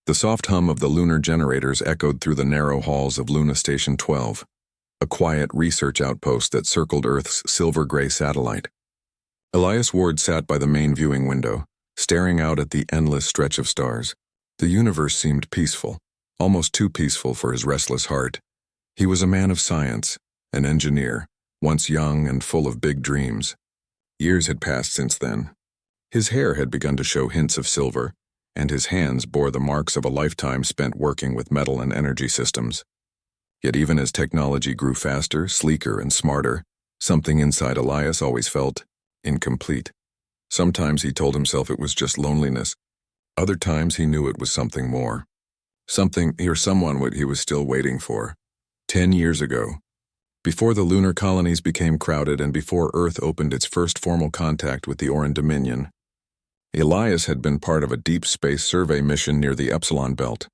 The soft hum of the lunar generators echoed through the narrow halls of Luna Station 12, a quiet research outpost that circled Earth's silver-gray satellite. Elias Ward sat by the main viewing window, staring out at the endless stretch of stars. The universe seemed peaceful, almost too peaceful for his restless heart. He was a man of science, an engineer, once young and full of big dreams. Years had passed since then. His hair had begun to show hints of silver, and his hands bore the marks of a lifetime spent working with metal and energy systems. Yet even as technology grew faster, sleeker, and smarter, something inside Elias always felt incomplete. Sometimes he told himself it was just loneliness. Other times he knew it was something more. Something or someone what he was still waiting for. 10 years ago, before the lunar colonies became crowded and before Earth opened its first formal contact with the Oran Dominion, Elias had been part of a deep space survey mission near the Epsilon Belt,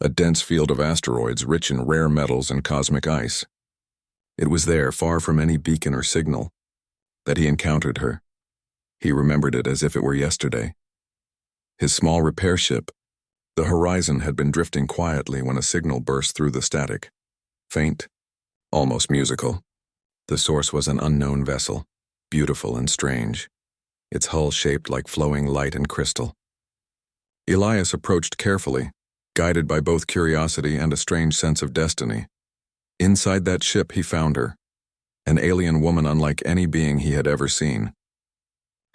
a dense field of asteroids rich in rare metals and cosmic ice. It was there, far from any beacon or signal, that he encountered her. He remembered it as if it were yesterday. His small repair ship, the Horizon, had been drifting quietly when a signal burst through the static. Faint, almost musical. The source was an unknown vessel, beautiful and strange, its hull shaped like flowing light and crystal. Elias approached carefully, guided by both curiosity and a strange sense of destiny. Inside that ship he found her, an alien woman unlike any being he had ever seen.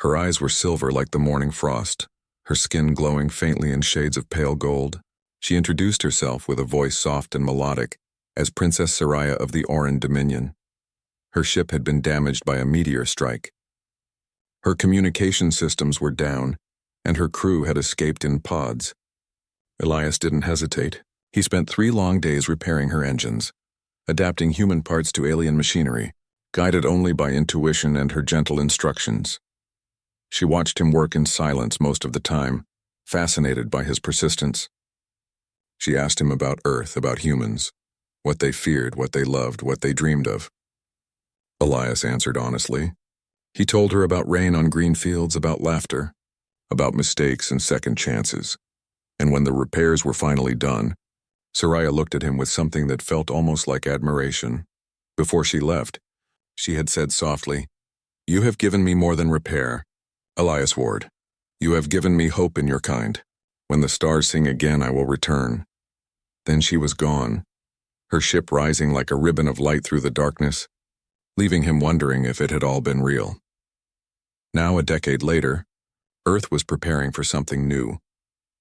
Her eyes were silver like the morning frost, her skin glowing faintly in shades of pale gold. She introduced herself with a voice soft and melodic as Princess Soraya of the Oran Dominion. Her ship had been damaged by a meteor strike. Her communication systems were down, and her crew had escaped in pods. Elias didn't hesitate. He spent 3 long days repairing her engines, adapting human parts to alien machinery, guided only by intuition and her gentle instructions. She watched him work in silence most of the time, fascinated by his persistence. She asked him about Earth, about humans, what they feared, what they loved, what they dreamed of. Elias answered honestly. He told her about rain on green fields, about laughter, about mistakes and second chances. And when the repairs were finally done, Soraya looked at him with something that felt almost like admiration. Before she left, she had said softly, "You have given me more than repair, Elias Ward. You have given me hope in your kind. When the stars sing again, I will return." Then she was gone, her ship rising like a ribbon of light through the darkness, leaving him wondering if it had all been real. Now, a decade later, Earth was preparing for something new.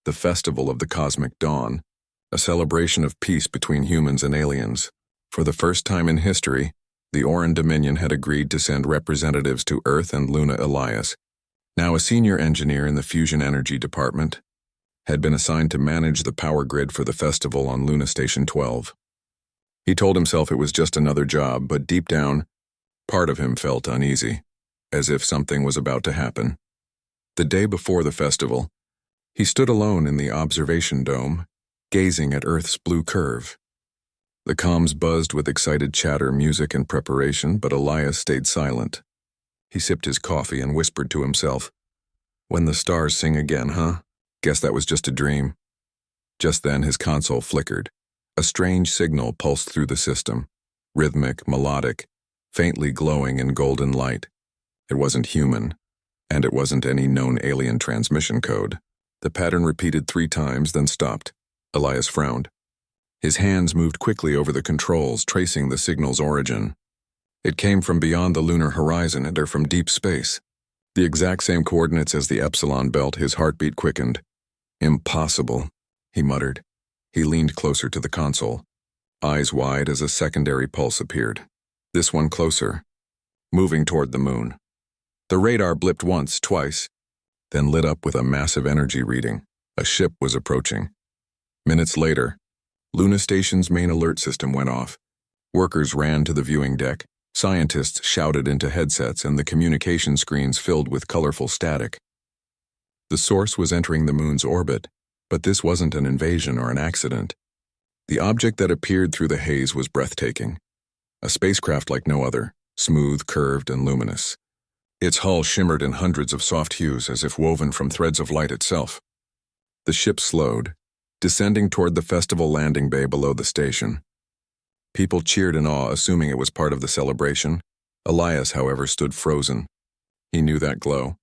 The Festival of the Cosmic Dawn, a celebration of peace between humans and aliens. For the first time in history, the Oran Dominion had agreed to send representatives to Earth, and Luna Elias, now a senior engineer in the Fusion Energy Department, had been assigned to manage the power grid for the festival on Luna Station 12. He told himself it was just another job, but deep down, part of him felt uneasy, as if something was about to happen. The day before the festival, he stood alone in the observation dome, gazing at Earth's blue curve. The comms buzzed with excited chatter, music, and preparation, but Elias stayed silent. He sipped his coffee and whispered to himself, "When the stars sing again, huh? Guess that was just a dream." Just then his console flickered. A strange signal pulsed through the system, rhythmic, melodic, faintly glowing in golden light. It wasn't human, and it wasn't any known alien transmission code. The pattern repeated 3 times, then stopped. Elias frowned. His hands moved quickly over the controls, tracing the signal's origin. It came from beyond the lunar horizon and from deep space. The exact same coordinates as the Epsilon Belt. His heartbeat quickened. "Impossible," he muttered. He leaned closer to the console, eyes wide as a secondary pulse appeared. This one closer, moving toward the moon. The radar blipped once, twice, then lit up with a massive energy reading. A ship was approaching. Minutes later, Luna Station's main alert system went off. Workers ran to the viewing deck, scientists shouted into headsets, and the communication screens filled with colorful static. The source was entering the moon's orbit, but this wasn't an invasion or an accident. The object that appeared through the haze was breathtaking. A spacecraft like no other, smooth, curved, and luminous. Its hull shimmered in hundreds of soft hues as if woven from threads of light itself. The ship slowed, descending toward the festival landing bay below the station. People cheered in awe, assuming it was part of the celebration. Elias, however, stood frozen. He knew that glow.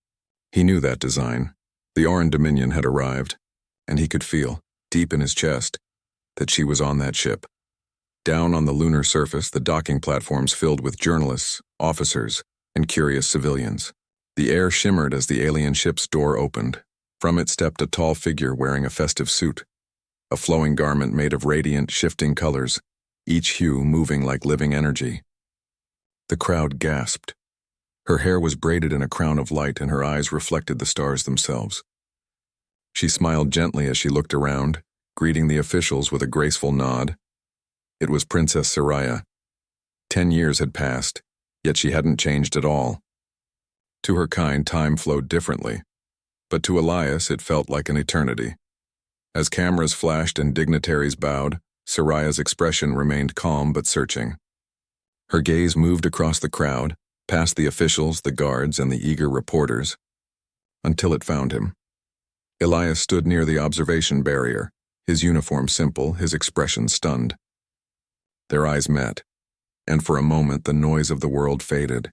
He knew that design. The Oran Dominion had arrived, and he could feel, deep in his chest, that she was on that ship. Down on the lunar surface, the docking platforms filled with journalists, officers, and curious civilians. The air shimmered as the alien ship's door opened. From it stepped a tall figure wearing a festive suit, a flowing garment made of radiant, shifting colors, each hue moving like living energy. The crowd gasped. Her hair was braided in a crown of light, and her eyes reflected the stars themselves. She smiled gently as she looked around, greeting the officials with a graceful nod. It was Princess Soraya. 10 years had passed, yet she hadn't changed at all. To her kind, time flowed differently, but to Elias it felt like an eternity. As cameras flashed and dignitaries bowed, Soraya's expression remained calm but searching. Her gaze moved across the crowd, past the officials, the guards, and the eager reporters, until it found him. Elias stood near the observation barrier, his uniform simple, his expression stunned. Their eyes met, and for a moment the noise of the world faded.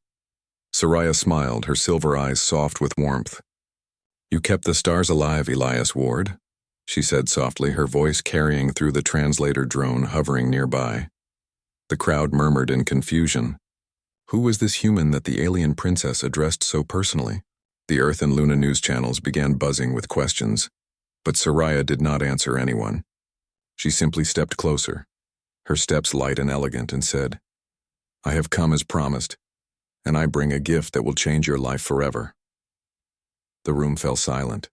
Soraya smiled, her silver eyes soft with warmth. "You kept the stars alive, Elias Ward," she said softly, her voice carrying through the translator drone hovering nearby. The crowd murmured in confusion. Who was this human that the alien princess addressed so personally? The Earth and Luna news channels began buzzing with questions, but Soraya did not answer anyone. She simply stepped closer, her steps light and elegant, and said, "I have come as promised, and I bring a gift that will change your life forever." The room fell silent.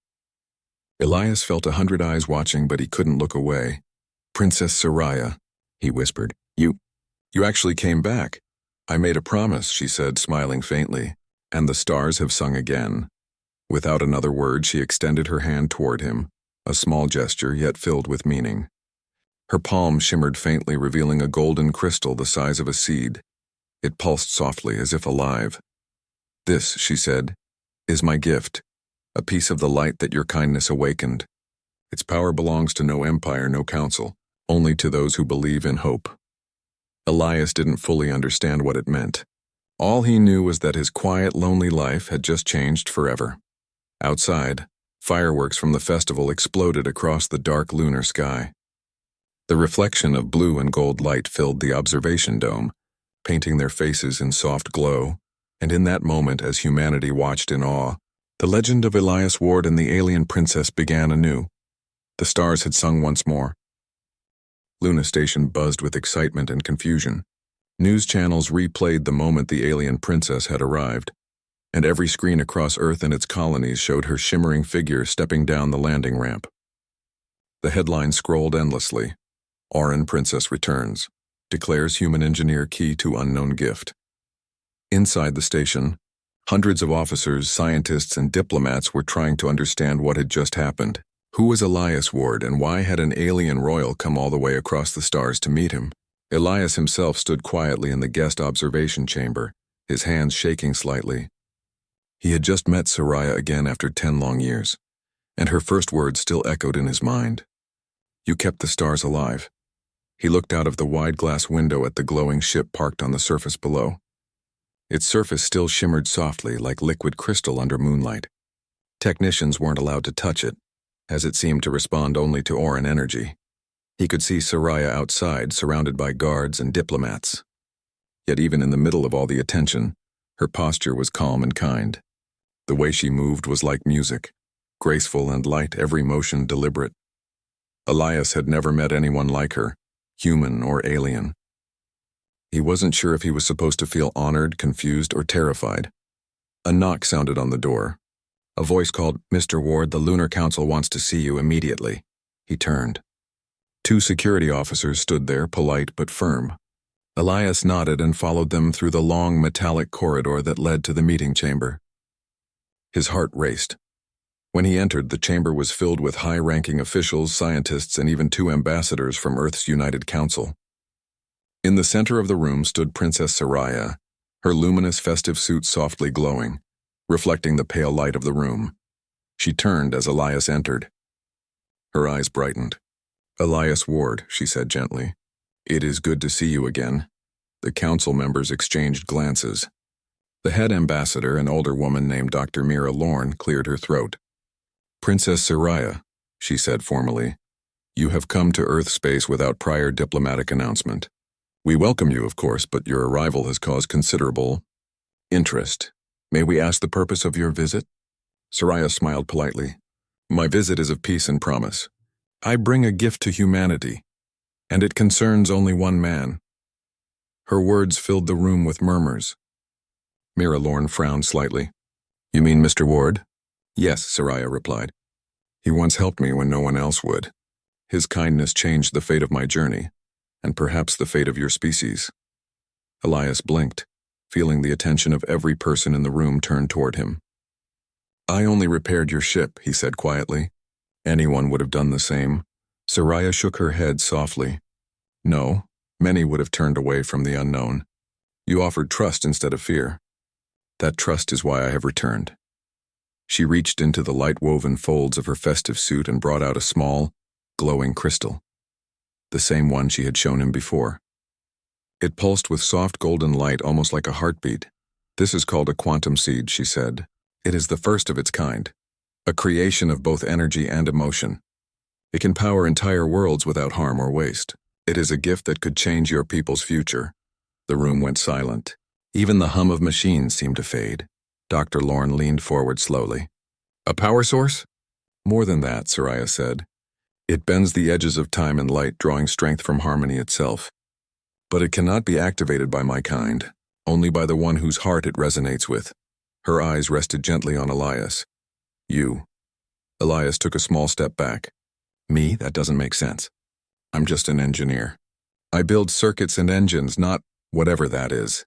Elias felt 100 eyes watching, but he couldn't look away. "Princess Soraya," he whispered, You actually came back." "I made a promise," she said, smiling faintly, "and the stars have sung again." Without another word, she extended her hand toward him, a small gesture yet filled with meaning. Her palm shimmered faintly, revealing a golden crystal the size of a seed. It pulsed softly, as if alive. "This," she said, "is my gift, a piece of the light that your kindness awakened. Its power belongs to no empire, no council, only to those who believe in hope." Elias didn't fully understand what it meant. All he knew was that his quiet, lonely life had just changed forever. Outside, fireworks from the festival exploded across the dark lunar sky. The reflection of blue and gold light filled the observation dome, painting their faces in soft glow, and in that moment, as humanity watched in awe, the legend of Elias Ward and the alien princess began anew. The stars had sung once more. Luna Station buzzed with excitement and confusion. News channels replayed the moment the alien princess had arrived, and every screen across Earth and its colonies showed her shimmering figure stepping down the landing ramp. The headline scrolled endlessly. "Oran Princess returns. Declares human engineer key to unknown gift." Inside the station, hundreds of officers, scientists, and diplomats were trying to understand what had just happened. Who was Elias Ward, and why had an alien royal come all the way across the stars to meet him? Elias himself stood quietly in the guest observation chamber, his hands shaking slightly. He had just met Soraya again after 10 long years, and her first words still echoed in his mind. "You kept the stars alive." He looked out of the wide glass window at the glowing ship parked on the surface below. Its surface still shimmered softly like liquid crystal under moonlight. Technicians weren't allowed to touch it, as it seemed to respond only to Oran energy. He could see Soraya outside, surrounded by guards and diplomats. Yet even in the middle of all the attention, her posture was calm and kind. The way she moved was like music, graceful and light, every motion deliberate. Elias had never met anyone like her, human or alien. He wasn't sure if he was supposed to feel honored, confused, or terrified. A knock sounded on the door. A voice called, "Mr. Ward, the Lunar Council wants to see you immediately." He turned. 2 security officers stood there, polite but firm. Elias nodded and followed them through the long metallic corridor that led to the meeting chamber. His heart raced. When he entered, the chamber was filled with high-ranking officials, scientists, and even 2 ambassadors from Earth's United Council. In the center of the room stood Princess Soraya, her luminous festive suit softly glowing, reflecting the pale light of the room. She turned as Elias entered. Her eyes brightened. Elias Ward, she said gently. It is good to see you again. The council members exchanged glances. The head ambassador, an older woman named Dr. Mira Lorne, cleared her throat. Princess Soraya, she said formally, you have come to Earth space without prior diplomatic announcement. We welcome you, of course, but your arrival has caused considerable interest. May we ask the purpose of your visit? Soraya smiled politely. My visit is of peace and promise. I bring a gift to humanity, and it concerns only one man. Her words filled the room with murmurs. Mira Lorne frowned slightly. You mean Mr. Ward? Yes, Soraya replied. He once helped me when no one else would. His kindness changed the fate of my journey, and perhaps the fate of your species. Elias blinked, feeling the attention of every person in the room turned toward him. I only repaired your ship, he said quietly. Anyone would have done the same. Soraya shook her head softly. No, many would have turned away from the unknown. You offered trust instead of fear. That trust is why I have returned. She reached into the light-woven folds of her festive suit and brought out a small, glowing crystal. The same one she had shown him before. It pulsed with soft golden light almost like a heartbeat. This is called a quantum seed, she said. It is the first of its kind, a creation of both energy and emotion. It can power entire worlds without harm or waste. It is a gift that could change your people's future. The room went silent. Even the hum of machines seemed to fade. Dr. Lorne leaned forward slowly. A power source? More than that, Soraya said. It bends the edges of time and light, drawing strength from harmony itself. But it cannot be activated by my kind, only by the one whose heart it resonates with. Her eyes rested gently on Elias. You. Elias took a small step back. Me? That doesn't make sense. I'm just an engineer. I build circuits and engines, not whatever that is.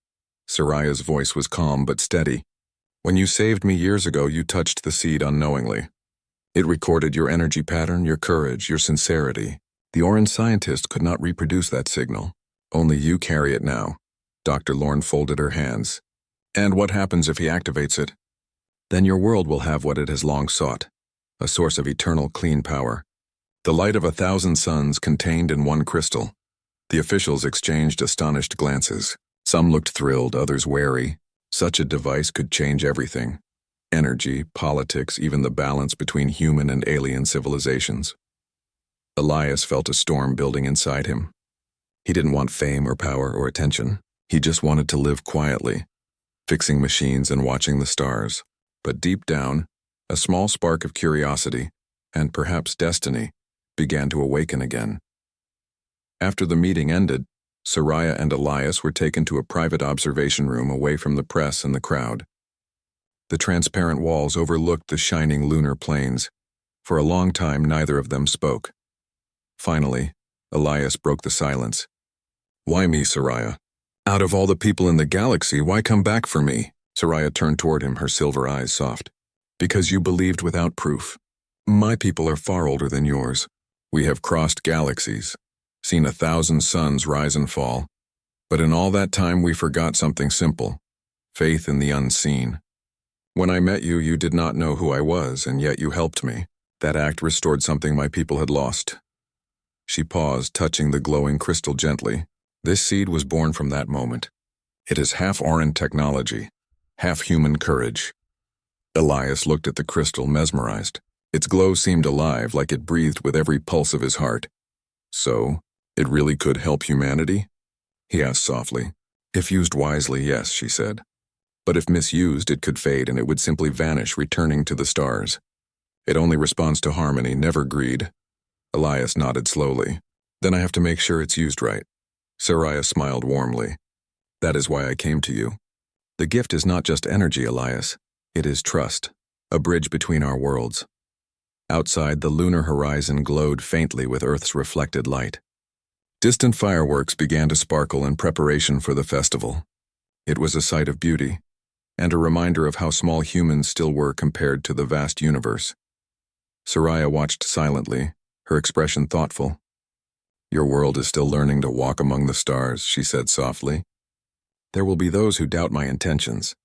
Soraya's voice was calm but steady. When you saved me years ago, you touched the seed unknowingly. It recorded your energy pattern, your courage, your sincerity. The Orange scientist could not reproduce that signal. Only you carry it now. Dr. Lorne folded her hands. And what happens if he activates it? Then your world will have what it has long sought, a source of eternal clean power. The light of 1,000 suns contained in one crystal. The officials exchanged astonished glances. Some looked thrilled, others wary. Such a device could change everything. Energy, politics, even the balance between human and alien civilizations. Elias felt a storm building inside him. He didn't want fame or power or attention. He just wanted to live quietly, fixing machines and watching the stars. But deep down, a small spark of curiosity, and perhaps destiny, began to awaken again. After the meeting ended, Soraya and Elias were taken to a private observation room away from the press and the crowd. The transparent walls overlooked the shining lunar plains. For a long time, neither of them spoke. Finally, Elias broke the silence. Why me, Soraya? Out of all the people in the galaxy, why come back for me? Soraya turned toward him, her silver eyes soft. Because you believed without proof. My people are far older than yours. We have crossed galaxies, seen 1,000 suns rise and fall. But in all that time, we forgot something simple. Faith in the unseen. When I met you, you did not know who I was, and yet you helped me. That act restored something my people had lost. She paused, touching the glowing crystal gently. This seed was born from that moment. It is half Oran technology, half human courage. Elias looked at the crystal, mesmerized. Its glow seemed alive, like it breathed with every pulse of his heart. So, it really could help humanity? He asked softly. If used wisely, yes, she said. But if misused, it could fade and it would simply vanish, returning to the stars. It only responds to harmony, never greed. Elias nodded slowly. Then I have to make sure it's used right. Soraya smiled warmly. That is why I came to you. The gift is not just energy, Elias. It is trust, a bridge between our worlds. Outside, the lunar horizon glowed faintly with Earth's reflected light. Distant fireworks began to sparkle in preparation for the festival. It was a sight of beauty, and a reminder of how small humans still were compared to the vast universe. Soraya watched silently, her expression thoughtful. Your world is still learning to walk among the stars, she said softly. There will be those who doubt my intentions.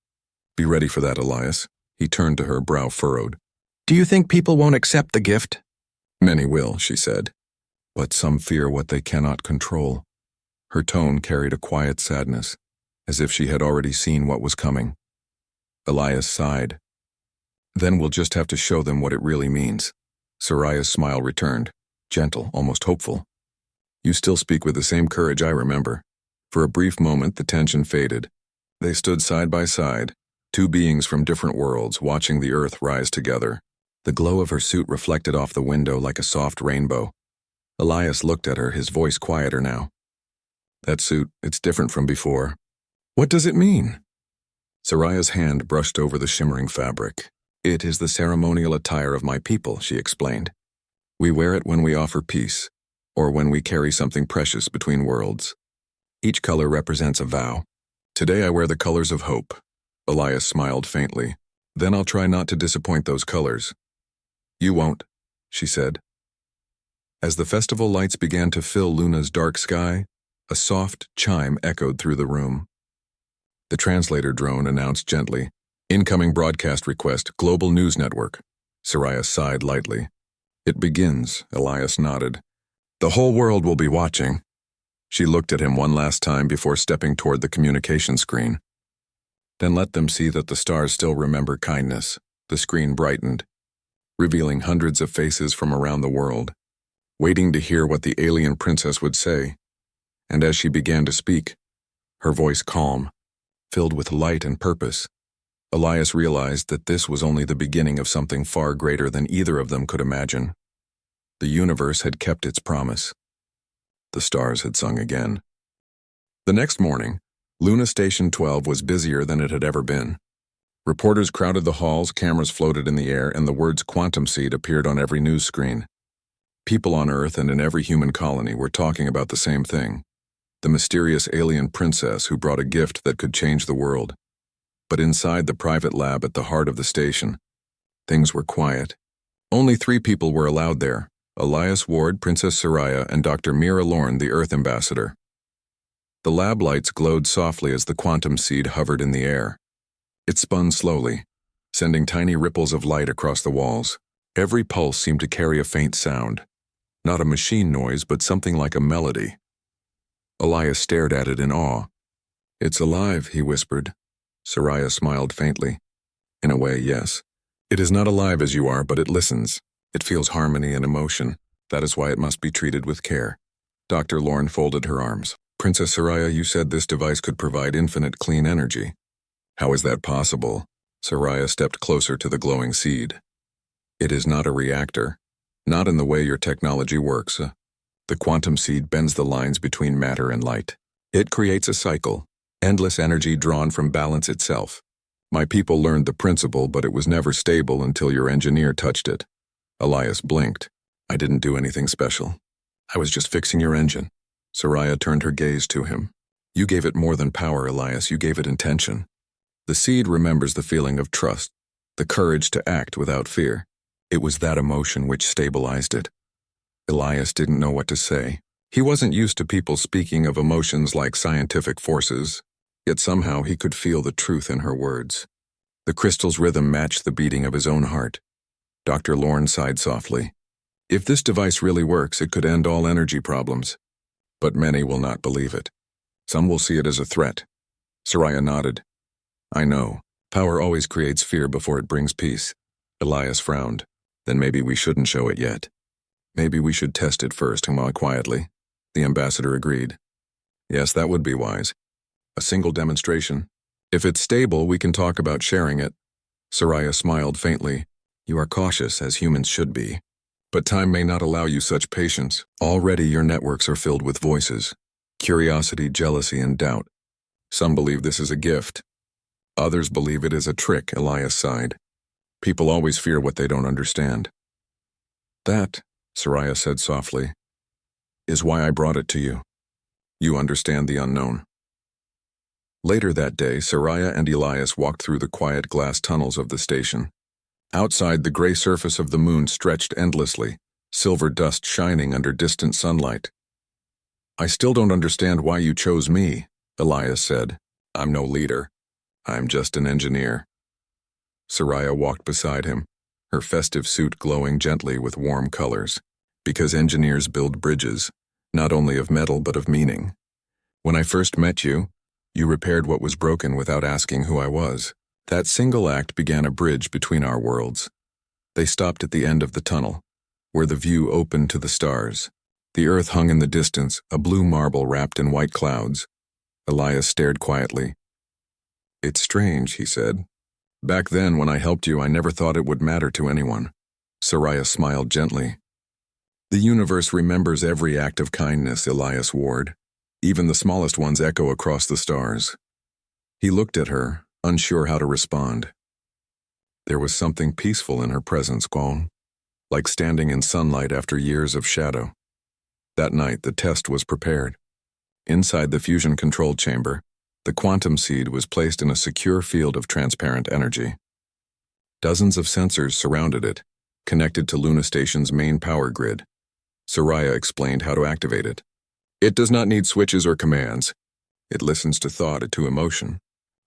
Be ready for that, Elias. He turned to her, brow furrowed. Do you think people won't accept the gift? Many will, she said. But some fear what they cannot control. Her tone carried a quiet sadness, as if she had already seen what was coming. Elias sighed. Then we'll just have to show them what it really means. Soraya's smile returned, gentle, almost hopeful. You still speak with the same courage I remember. For a brief moment, the tension faded. They stood side by side, two beings from different worlds, watching the Earth rise together. The glow of her suit reflected off the window like a soft rainbow. Elias looked at her, his voice quieter now. That suit, it's different from before. What does it mean? Soraya's hand brushed over the shimmering fabric. It is the ceremonial attire of my people, she explained. We wear it when we offer peace, or when we carry something precious between worlds. Each color represents a vow. Today I wear the colors of hope. Elias smiled faintly. Then I'll try not to disappoint those colors. You won't, she said. As the festival lights began to fill Luna's dark sky, a soft chime echoed through the room. The translator drone announced gently, "Incoming broadcast request, Global News Network." Soraya sighed lightly. "It begins," Elias nodded. "The whole world will be watching." She looked at him one last time before stepping toward the communication screen. "Then let them see that the stars still remember kindness." The screen brightened, revealing hundreds of faces from around the world, waiting to hear what the alien princess would say. And as she began to speak, her voice calm, filled with light and purpose, Elias realized that this was only the beginning of something far greater than either of them could imagine. The universe had kept its promise. The stars had sung again. The next morning, Luna Station 12 was busier than it had ever been. Reporters crowded the halls, cameras floated in the air, and the words quantum seed appeared on every news screen. People on Earth and in every human colony were talking about the same thing: the mysterious alien princess who brought a gift that could change the world. But inside the private lab at the heart of the station, things were quiet. Only 3 people were allowed there: Elias Ward, Princess Soraya, and Dr. Mira Lorne, the Earth ambassador. The lab lights glowed softly as the quantum seed hovered in the air. It spun slowly, sending tiny ripples of light across the walls. Every pulse seemed to carry a faint sound. Not a machine noise, but something like a melody. Elias stared at it in awe. "It's alive," he whispered. Soraya smiled faintly. "In a way, yes. It is not alive as you are, but it listens. It feels harmony and emotion. That is why it must be treated with care." Dr. Lorne folded her arms. "Princess Soraya, you said this device could provide infinite clean energy. How is that possible?" Soraya stepped closer to the glowing seed. "It is not a reactor. Not in the way your technology works. The quantum seed bends the lines between matter and light. It creates a cycle, endless energy drawn from balance itself. My people learned the principle, but it was never stable until your engineer touched it." Elias blinked. "I didn't do anything special. I was just fixing your engine." Soraya turned her gaze to him. "You gave it more than power, Elias. You gave it intention. The seed remembers the feeling of trust, the courage to act without fear. It was that emotion which stabilized it." Elias didn't know what to say. He wasn't used to people speaking of emotions like scientific forces, yet somehow he could feel the truth in her words. The crystal's rhythm matched the beating of his own heart. Dr. Lorne sighed softly. "If this device really works, it could end all energy problems. But many will not believe it. Some will see it as a threat." Soraya nodded. "I know. Power always creates fear before it brings peace." Elias frowned. "Then maybe we shouldn't show it yet. Maybe we should test it first," quietly. The ambassador agreed. "Yes, that would be wise. A single demonstration. If it's stable, we can talk about sharing it." Soraya smiled faintly. "You are cautious, as humans should be. But time may not allow you such patience. Already your networks are filled with voices. Curiosity, jealousy, and doubt. Some believe this is a gift. Others believe it is a trick," Elias sighed. "People always fear what they don't understand." "That," Soraya said softly, "is why I brought it to you. You understand the unknown." Later that day, Soraya and Elias walked through the quiet glass tunnels of the station. Outside, the gray surface of the moon stretched endlessly, silver dust shining under distant sunlight. "I still don't understand why you chose me," Elias said. "I'm no leader. I'm just an engineer." Soraya walked beside him, her festive suit glowing gently with warm colors. Because engineers build bridges, not only of metal but of meaning. When I first met you, you repaired what was broken without asking who I was. That single act began a bridge between our worlds. They stopped at the end of the tunnel, where the view opened to the stars. The earth hung in the distance, a blue marble wrapped in white clouds. Elias stared quietly. "It's strange," he said. "Back then, when I helped you, I never thought it would matter to anyone." Soraya smiled gently. "The universe remembers every act of kindness, Elias Ward. Even the smallest ones echo across the stars." He looked at her, unsure how to respond. There was something peaceful in her presence, Kwon, like standing in sunlight after years of shadow. That night, the test was prepared. Inside the fusion control chamber, the quantum seed was placed in a secure field of transparent energy. Dozens of sensors surrounded it, connected to Luna Station's main power grid. Soraya explained how to activate it. "It does not need switches or commands. It listens to thought and to emotion,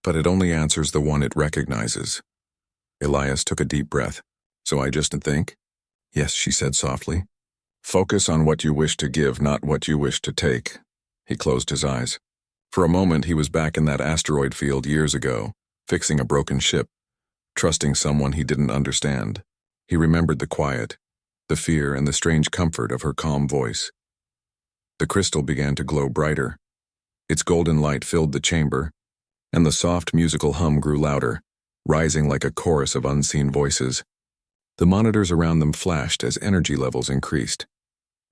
but it only answers the one it recognizes." Elias took a deep breath. "So I just think?" "Yes," she said softly. "Focus on what you wish to give, not what you wish to take." He closed his eyes. For a moment he was back in that asteroid field years ago, fixing a broken ship, trusting someone he didn't understand. He remembered the quiet, the fear, and the strange comfort of her calm voice. The crystal began to glow brighter. Its golden light filled the chamber, and the soft musical hum grew louder, rising like a chorus of unseen voices. The monitors around them flashed as energy levels increased.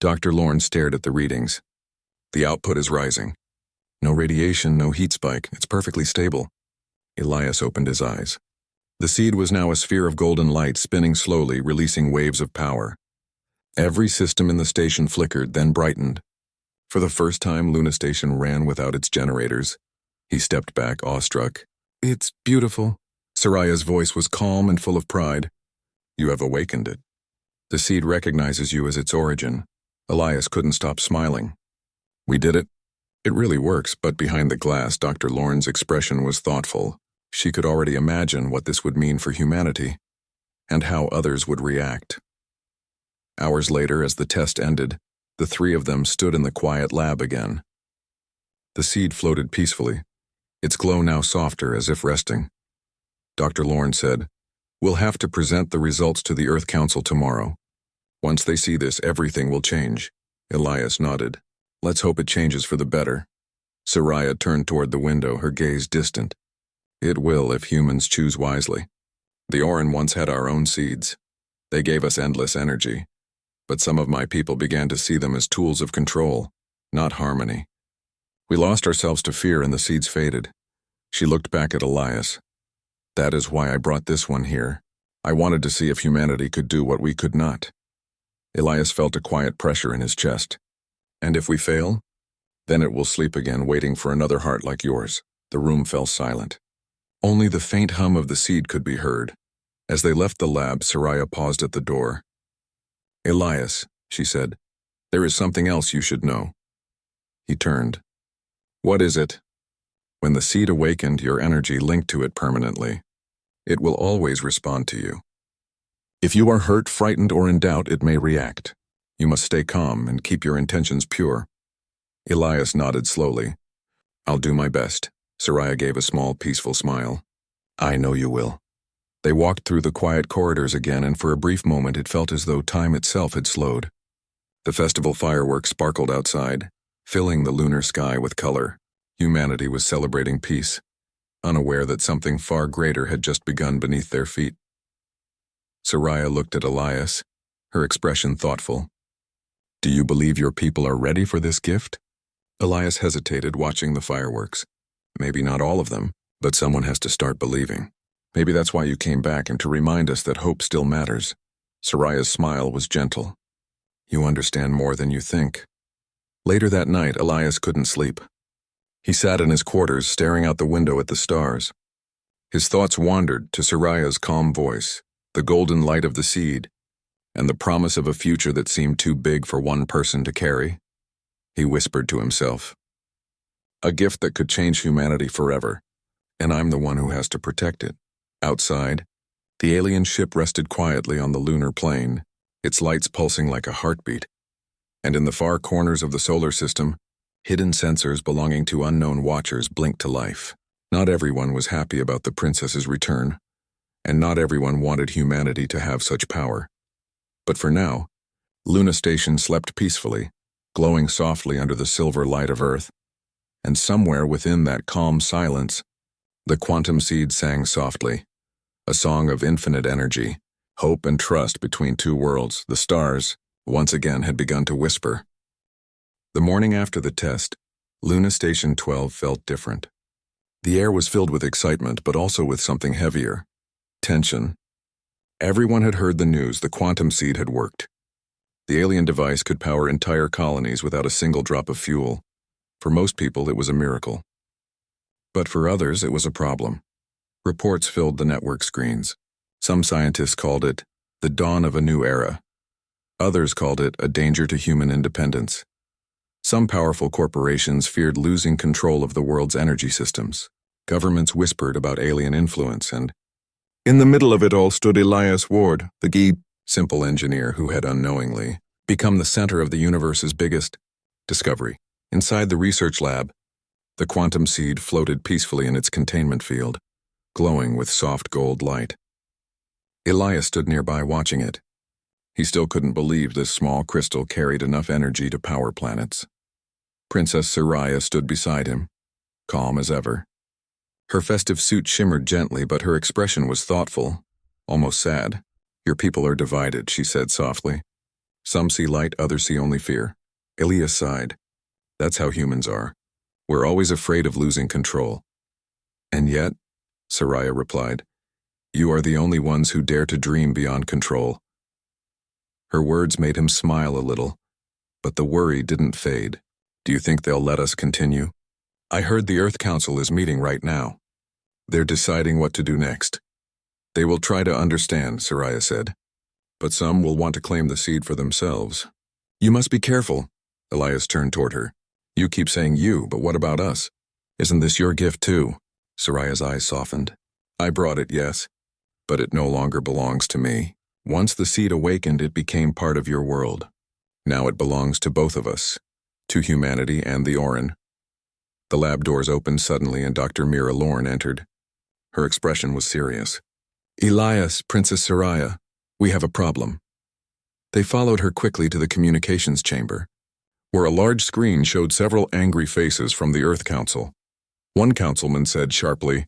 Dr. Lorne stared at the readings. "The output is rising. No radiation, no heat spike. It's perfectly stable." Elias opened his eyes. The seed was now a sphere of golden light spinning slowly, releasing waves of power. Every system in the station flickered, then brightened. For the first time, Luna Station ran without its generators. He stepped back, awestruck. "It's beautiful." Soraya's voice was calm and full of pride. "You have awakened it. The seed recognizes you as its origin." Elias couldn't stop smiling. "We did it. It really works," but behind the glass, Dr. Lorne's expression was thoughtful. She could already imagine what this would mean for humanity, and how others would react. Hours later, as the test ended, the three of them stood in the quiet lab again. The seed floated peacefully, its glow now softer, as if resting. Dr. Lorne said, "We'll have to present the results to the Earth Council tomorrow. Once they see this, everything will change." Elias nodded. "Let's hope it changes for the better." Soraya turned toward the window, her gaze distant. "It will if humans choose wisely. The Orin once had our own seeds. They gave us endless energy. But some of my people began to see them as tools of control, not harmony. We lost ourselves to fear and the seeds faded." She looked back at Elias. "That is why I brought this one here. I wanted to see if humanity could do what we could not." Elias felt a quiet pressure in his chest. "And if we fail? Then it will sleep again, waiting for another heart like yours." The room fell silent. Only the faint hum of the seed could be heard. As they left the lab, Soraya paused at the door. "Elias," she said, "there is something else you should know." He turned. "What is it?" "When the seed awakened, your energy linked to it permanently. It will always respond to you. If you are hurt, frightened, or in doubt, it may react. You must stay calm and keep your intentions pure." Elias nodded slowly. "I'll do my best." Soraya gave a small, peaceful smile. "I know you will." They walked through the quiet corridors again, and for a brief moment it felt as though time itself had slowed. The festival fireworks sparkled outside, filling the lunar sky with color. Humanity was celebrating peace, unaware that something far greater had just begun beneath their feet. Soraya looked at Elias, her expression thoughtful. "Do you believe your people are ready for this gift?" Elias hesitated, watching the fireworks. "Maybe not all of them, but someone has to start believing. Maybe that's why you came back, and to remind us that hope still matters." Soraya's smile was gentle. "You understand more than you think." Later that night, Elias couldn't sleep. He sat in his quarters, staring out the window at the stars. His thoughts wandered to Soraya's calm voice, the golden light of the seed, and the promise of a future that seemed too big for one person to carry. He whispered to himself, "A gift that could change humanity forever, and I'm the one who has to protect it." Outside, the alien ship rested quietly on the lunar plain, its lights pulsing like a heartbeat. and in the far corners of the solar system, hidden sensors belonging to unknown watchers blinked to life. Not everyone was happy about the princess's return, and not everyone wanted humanity to have such power. But for now, Luna Station slept peacefully, glowing softly under the silver light of Earth, and somewhere within that calm silence, the quantum seed sang softly, a song of infinite energy, hope and trust between two worlds. The stars, once again, had begun to whisper. The morning after the test, Luna Station 12 felt different. The air was filled with excitement, but also with something heavier. Tension. Everyone had heard the news. The quantum seed had worked. The alien device could power entire colonies without a single drop of fuel. For most people, it was a miracle. But for others, it was a problem. Reports filled the network screens. Some scientists called it the dawn of a new era. Others called it a danger to human independence. Some powerful corporations feared losing control of the world's energy systems. Governments whispered about alien influence, and in the middle of it all stood Elias Ward, the simple engineer who had unknowingly become the center of the universe's biggest discovery. Inside the research lab, the quantum seed floated peacefully in its containment field, glowing with soft gold light. Elias stood nearby watching it. He still couldn't believe this small crystal carried enough energy to power planets. Princess Soraya stood beside him, calm as ever. Her festive suit shimmered gently, but her expression was thoughtful, almost sad. "Your people are divided," she said softly. "Some see light, others see only fear." Elias sighed. "That's how humans are. We're always afraid of losing control." "And yet," Soraya replied, "you are the only ones who dare to dream beyond control." Her words made him smile a little, but the worry didn't fade. "Do you think they'll let us continue?" "I heard the Earth Council is meeting right now. They're deciding what to do next." "They will try to understand," Soraya said. "But some will want to claim the seed for themselves." "You must be careful." Elias turned toward her. "You keep saying you, but what about us? Isn't this your gift too?" Soraya's eyes softened. "I brought it, yes, but it no longer belongs to me. Once the seed awakened, it became part of your world. Now it belongs to both of us, to humanity and the Orin." The lab doors opened suddenly and Dr. Mira Lorne entered. Her expression was serious. "Elias, Princess Soraya, we have a problem." They followed her quickly to the communications chamber, where a large screen showed several angry faces from the Earth Council. One councilman said sharply,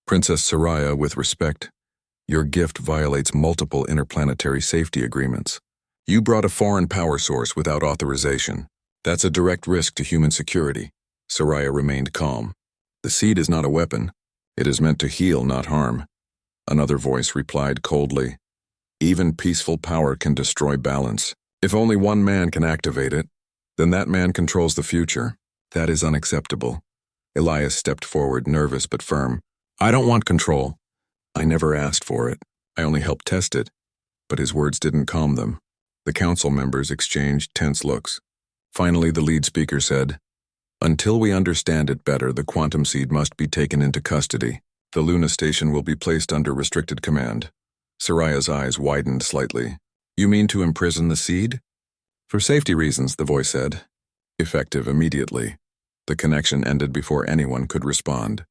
"Princess Soraya, with respect, your gift violates multiple interplanetary safety agreements. You brought a foreign power source without authorization. That's a direct risk to human security." Soraya remained calm. "The seed is not a weapon. It is meant to heal, not harm." Another voice replied coldly, "Even peaceful power can destroy balance. If only one man can activate it, then that man controls the future. That is unacceptable." Elias stepped forward, nervous but firm. "I don't want control. I never asked for it. I only helped test it." But his words didn't calm them. The council members exchanged tense looks. Finally, the lead speaker said, "Until we understand it better, the quantum seed must be taken into custody. The Luna Station will be placed under restricted command." Soraya's eyes widened slightly. "You mean to imprison the seed?" "For safety reasons," the voice said. Effective immediately. The connection ended before anyone could respond.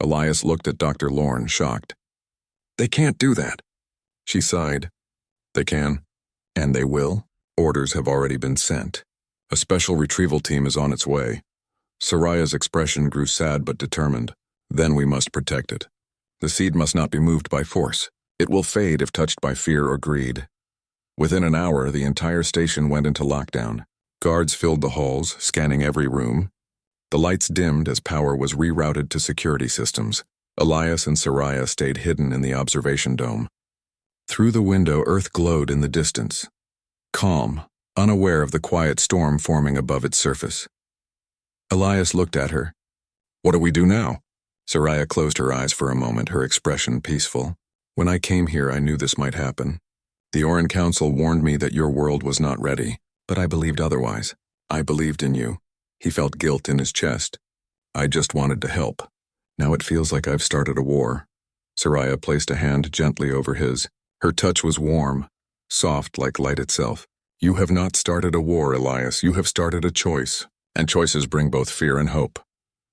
Elias looked at Dr. Lorne, shocked. "They can't do that." She sighed. "They can, and they will. Orders have already been sent. A special retrieval team is on its way." Soraya's expression grew sad but determined. "Then we must protect it. The seed must not be moved by force. It will fade if touched by fear or greed." Within an hour, the entire station went into lockdown. Guards filled the halls, scanning every room. The lights dimmed as power was rerouted to security systems. Elias and Soraya stayed hidden in the observation dome. Through the window, Earth glowed in the distance, calm, unaware of the quiet storm forming above its surface. Elias looked at her. "What do we do now?" Soraya closed her eyes for a moment, her expression peaceful. "When I came here, I knew this might happen. The Orin Council warned me that your world was not ready, but I believed otherwise. I believed in you." He felt guilt in his chest. "I just wanted to help. Now it feels like I've started a war." Soraya placed a hand gently over his. Her touch was warm, soft like light itself. You have not started a war, Elias. You have started a choice, and choices bring both fear and hope.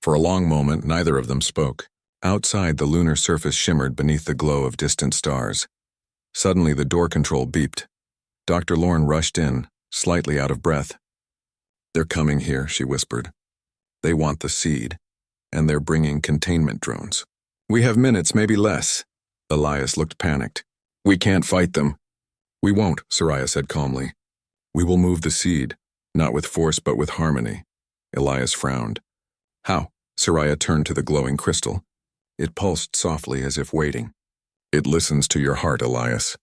For a long moment, neither of them spoke. Outside, the lunar surface shimmered beneath the glow of distant stars. Suddenly, the door control beeped. Dr. Lorne rushed in, slightly out of breath. "They're coming here," she whispered. "They want the seed, and they're bringing containment drones. We have minutes, maybe less." Elias looked panicked. "We can't fight them." "We won't," Soraya said calmly. "We will move the seed, not with force but with harmony." Elias frowned. "How?" Soraya turned to the glowing crystal. It pulsed softly as if waiting. "It listens to your heart, Elias.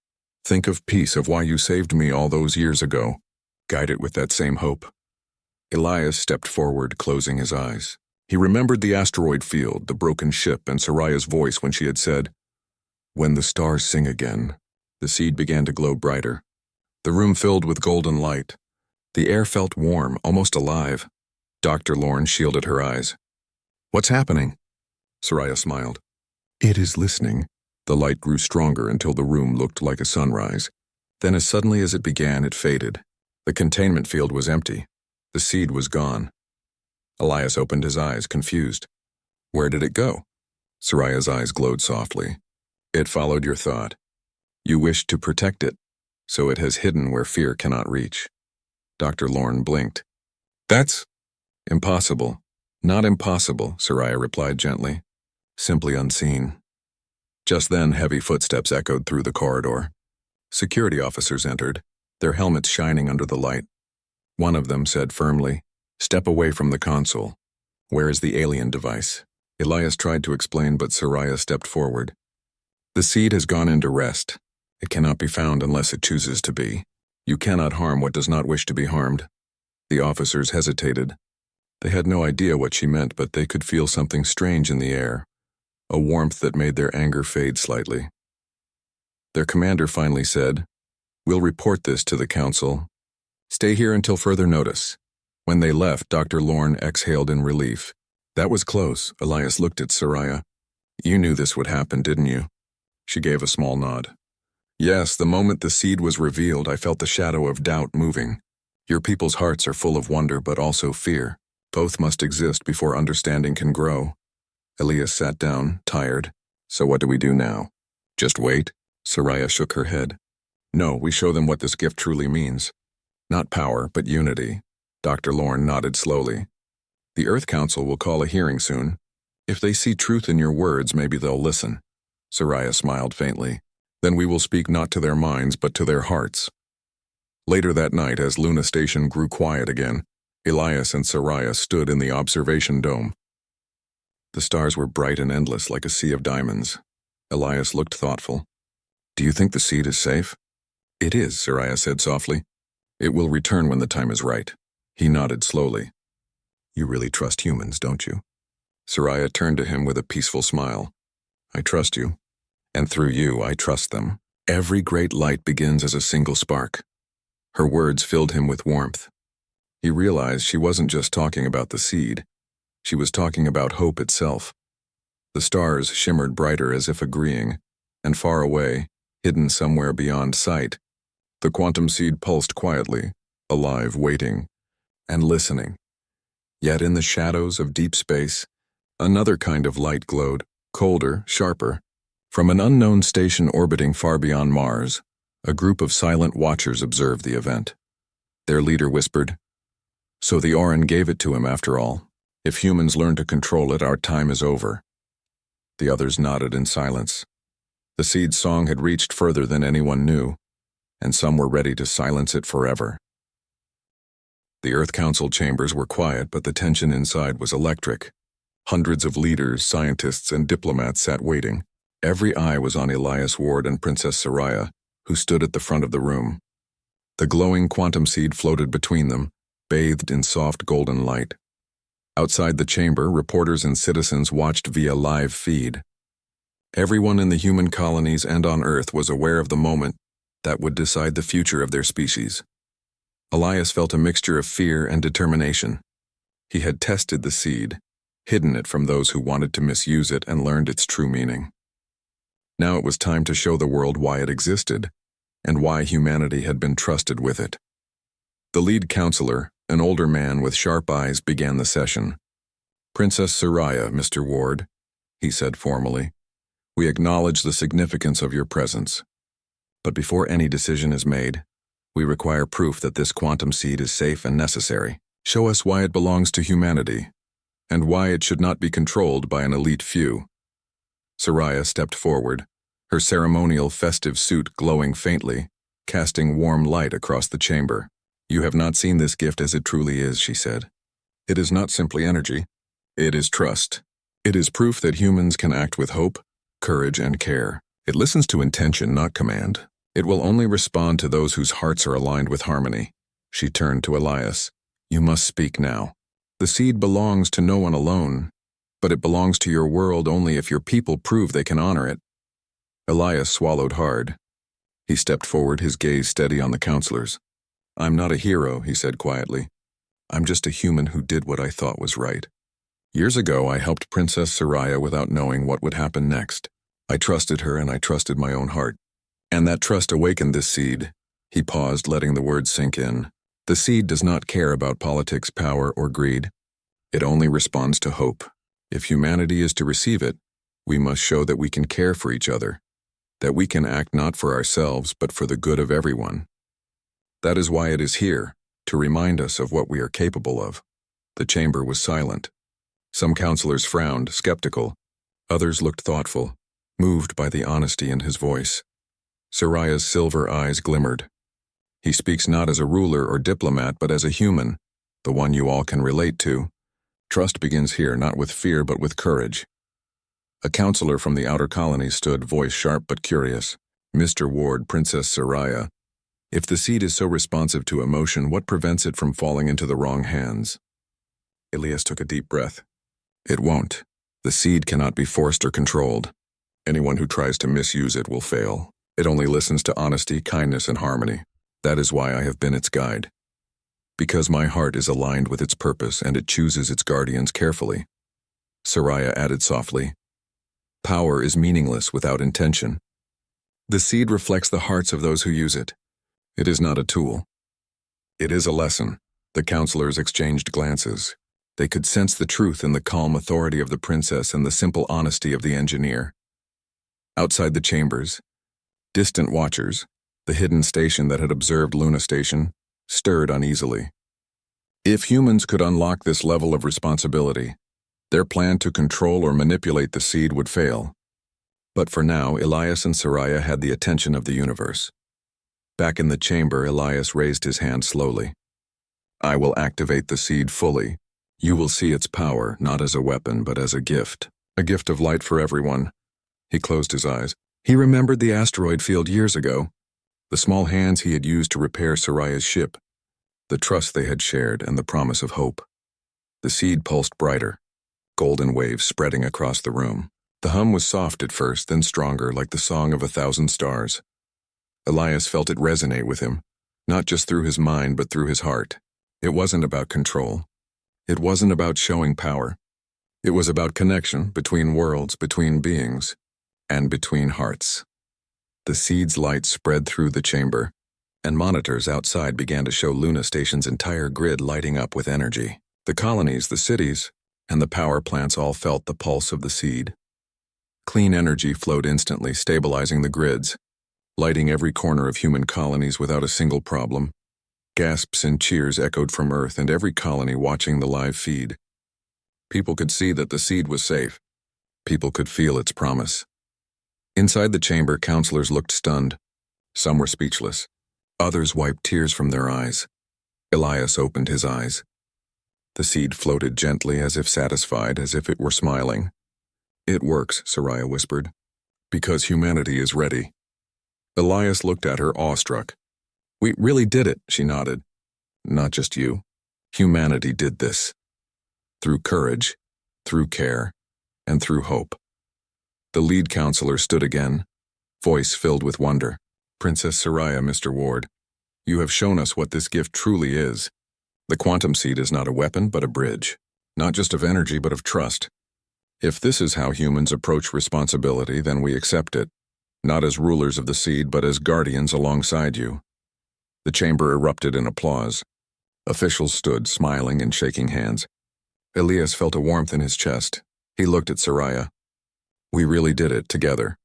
Think of peace, of why you saved me all those years ago. Guide it with that same hope." Elias stepped forward, closing his eyes. He remembered the asteroid field, the broken ship, and Soraya's voice when she had said, "When the stars sing again." The seed began to glow brighter. The room filled with golden light. The air felt warm, almost alive. Dr. Lorne shielded her eyes. "What's happening?" Soraya smiled. "It is listening." The light grew stronger until the room looked like a sunrise. Then as suddenly as it began, it faded. The containment field was empty. The seed was gone. Elias opened his eyes, confused. "Where did it go?" Soraya's eyes glowed softly. "It followed your thought. You wished to protect it, so it has hidden where fear cannot reach." Dr. Lorne blinked. "That's impossible." "Not impossible," Soraya replied gently. "Simply unseen." Just then, heavy footsteps echoed through the corridor. Security officers entered, their helmets shining under the light. One of them said firmly, "Step away from the console. Where is the alien device?" Elias tried to explain, but Soraya stepped forward. "The seed has gone into rest. It cannot be found unless it chooses to be. You cannot harm what does not wish to be harmed." The officers hesitated. They had no idea what she meant, but they could feel something strange in the air, a warmth that made their anger fade slightly. Their commander finally said, "We'll report this to the council. Stay here until further notice." When they left, Dr. Lorne exhaled in relief. "That was close." Elias looked at Soraya. "You knew this would happen, didn't you?" She gave a small nod. "Yes, the moment the seed was revealed, I felt the shadow of doubt moving. Your people's hearts are full of wonder, but also fear. Both must exist before understanding can grow." Elias sat down, tired. "So what do we do now? Just wait?" Soraya shook her head. "No, we show them what this gift truly means. Not power, but unity." Dr. Lorne nodded slowly. "The Earth Council will call a hearing soon. If they see truth in your words, maybe they'll listen." Soraya smiled faintly. "Then we will speak not to their minds, but to their hearts." Later that night, as Luna Station grew quiet again, Elias and Soraya stood in the observation dome. The stars were bright and endless like a sea of diamonds. Elias looked thoughtful. "Do you think the seed is safe?" "It is," Soraya said softly. "It will return when the time is right." He nodded slowly. "You really trust humans, don't you?" Soraya turned to him with a peaceful smile. "I trust you. And through you, I trust them. Every great light begins as a single spark." Her words filled him with warmth. He realized she wasn't just talking about the seed. She was talking about hope itself. The stars shimmered brighter as if agreeing, and far away, hidden somewhere beyond sight, the quantum seed pulsed quietly, alive, waiting, and listening. Yet in the shadows of deep space, another kind of light glowed, colder, sharper. From an unknown station orbiting far beyond Mars, a group of silent watchers observed the event. Their leader whispered, "So the Orin gave it to him after all. If humans learn to control it, our time is over." The others nodded in silence. The seed's song had reached further than anyone knew, and some were ready to silence it forever. The Earth Council chambers were quiet, but the tension inside was electric. Hundreds of leaders, scientists, and diplomats sat waiting. Every eye was on Elias Ward and Princess Soraya, who stood at the front of the room. The glowing quantum seed floated between them, bathed in soft golden light. Outside the chamber, reporters and citizens watched via live feed. Everyone in the human colonies and on Earth was aware of the moment that would decide the future of their species. Elias felt a mixture of fear and determination. He had tested the seed, hidden it from those who wanted to misuse it, and learned its true meaning. Now it was time to show the world why it existed, and why humanity had been trusted with it. The lead counselor, an older man with sharp eyes, began the session. "Princess Soraya, Mr. Ward," he said formally, "we acknowledge the significance of your presence. But before any decision is made, we require proof that this quantum seed is safe and necessary. Show us why it belongs to humanity, and why it should not be controlled by an elite few." Soraya stepped forward, her ceremonial festive suit glowing faintly, casting warm light across the chamber. "You have not seen this gift as it truly is," she said. "It is not simply energy. It is trust. It is proof that humans can act with hope, courage, and care. It listens to intention, not command. It will only respond to those whose hearts are aligned with harmony." She turned to Elias. "You must speak now. The seed belongs to no one alone, but it belongs to your world only if your people prove they can honor it." Elias swallowed hard. He stepped forward, his gaze steady on the counselors. "I'm not a hero," he said quietly. "I'm just a human who did what I thought was right. Years ago, I helped Princess Soraya without knowing what would happen next. I trusted her and I trusted my own heart. And that trust awakened this seed." He paused, letting the words sink in. "The seed does not care about politics, power, or greed. It only responds to hope. If humanity is to receive it, we must show that we can care for each other, that we can act not for ourselves but for the good of everyone. That is why it is here, to remind us of what we are capable of." The chamber was silent. Some counselors frowned, skeptical. Others looked thoughtful, moved by the honesty in his voice. Soraya's silver eyes glimmered. "He speaks not as a ruler or diplomat, but as a human, the one you all can relate to. Trust begins here, not with fear, but with courage." A counselor from the outer colonies stood, voice sharp but curious. "Mr. Ward, Princess Soraya, if the seed is so responsive to emotion, what prevents it from falling into the wrong hands?" Elias took a deep breath. "It won't. The seed cannot be forced or controlled. Anyone who tries to misuse it will fail. It only listens to honesty, kindness, and harmony. That is why I have been its guide. Because my heart is aligned with its purpose and it chooses its guardians carefully." Soraya added softly, "Power is meaningless without intention. The seed reflects the hearts of those who use it. It is not a tool. It is a lesson." The counselors exchanged glances. They could sense the truth in the calm authority of the princess and the simple honesty of the engineer. Outside the chambers, distant watchers, the hidden station that had observed Luna Station, stirred uneasily. If humans could unlock this level of responsibility, their plan to control or manipulate the seed would fail. But for now, Elias and Soraya had the attention of the universe. Back in the chamber, Elias raised his hand slowly. "I will activate the seed fully. You will see its power, not as a weapon, but as a gift of light for everyone." He closed his eyes. He remembered the asteroid field years ago, the small hands he had used to repair Soraya's ship, the trust they had shared, and the promise of hope. The seed pulsed brighter, golden waves spreading across the room. The hum was soft at first, then stronger, like the song of 1,000 stars. Elias felt it resonate with him, not just through his mind, but through his heart. It wasn't about control. It wasn't about showing power. It was about connection between worlds, between beings, and between hearts. The seed's light spread through the chamber, and monitors outside began to show Luna Station's entire grid lighting up with energy. The colonies, the cities, and the power plants all felt the pulse of the seed. Clean energy flowed instantly, stabilizing the grids, lighting every corner of human colonies without a single problem. Gasps and cheers echoed from Earth and every colony watching the live feed. People could see that the seed was safe. People could feel its promise. Inside the chamber, counselors looked stunned. Some were speechless. Others wiped tears from their eyes. Elias opened his eyes. The seed floated gently, as if satisfied, as if it were smiling. "It works," Soraya whispered. "Because humanity is ready." Elias looked at her, awestruck. "We really did it," she nodded. "Not just you. Humanity did this. Through courage, through care, and through hope." The lead counselor stood again, voice filled with wonder. "Princess Soraya, Mr. Ward, you have shown us what this gift truly is. The quantum seed is not a weapon, but a bridge. Not just of energy, but of trust. If this is how humans approach responsibility, then we accept it. Not as rulers of the seed, but as guardians alongside you." The chamber erupted in applause. Officials stood, smiling and shaking hands. Elias felt a warmth in his chest. He looked at Saraya. "We really did it, together."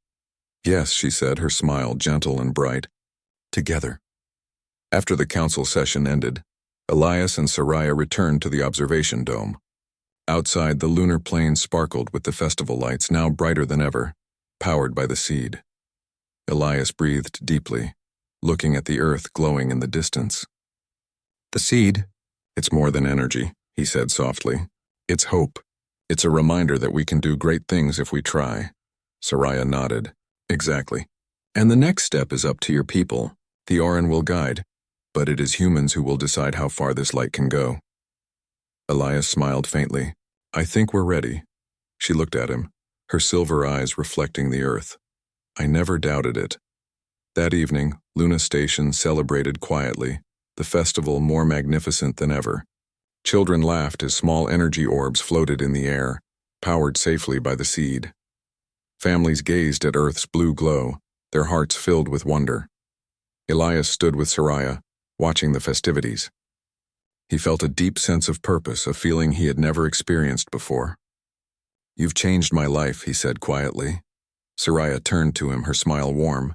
"Yes," she said, her smile gentle and bright. "Together." After the council session ended, Elias and Saraya returned to the observation dome. Outside, the lunar plain sparkled with the festival lights, now brighter than ever, powered by the seed. Elias breathed deeply, looking at the earth glowing in the distance. "The seed, it's more than energy," he said softly. "It's hope. It's a reminder that we can do great things if we try." Saraya nodded. "Exactly. And the next step is up to your people. The Orin will guide, but it is humans who will decide how far this light can go." Elias smiled faintly. "I think we're ready." She looked at him, her silver eyes reflecting the earth. "I never doubted it." That evening, Luna Station celebrated quietly, the festival more magnificent than ever. Children laughed as small energy orbs floated in the air, powered safely by the seed. Families gazed at Earth's blue glow, their hearts filled with wonder. Elias stood with Saraya, watching the festivities. He felt a deep sense of purpose, a feeling he had never experienced before. "You've changed my life," he said quietly. Saraya turned to him, her smile warm.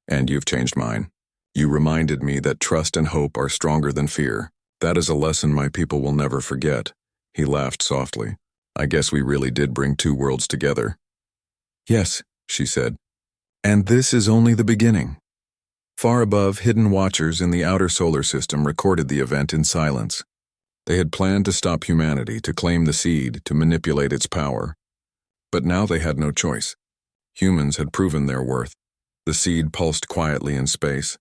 "And you've changed mine. You reminded me that trust and hope are stronger than fear. That is a lesson my people will never forget." He laughed softly. "I guess we really did bring two worlds together." "Yes," she said. "And this is only the beginning." Far above, hidden watchers in the outer solar system recorded the event in silence. They had planned to stop humanity, to claim the seed, to manipulate its power. But now they had no choice. Humans had proven their worth. The seed pulsed quietly in space,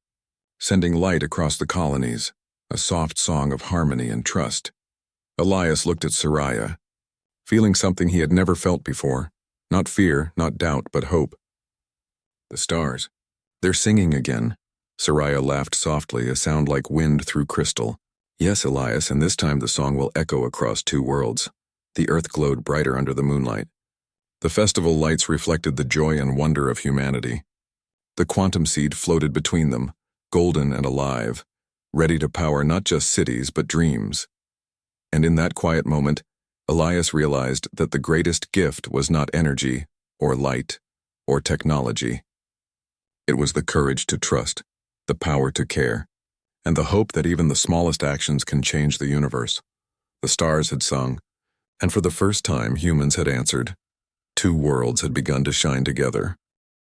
sending light across the colonies, a soft song of harmony and trust. Elias looked at Saraya, feeling something he had never felt before. Not fear, not doubt, but hope. "The stars. They're singing again." Saraya laughed softly, a sound like wind through crystal. "Yes, Elias, and this time the song will echo across two worlds." The earth glowed brighter under the moonlight. The festival lights reflected the joy and wonder of humanity. The quantum seed floated between them, golden and alive, ready to power not just cities but dreams. And in that quiet moment, Elias realized that the greatest gift was not energy, or light, or technology. It was the courage to trust, the power to care, and the hope that even the smallest actions can change the universe. The stars had sung, and for the first time humans had answered. Two worlds had begun to shine together.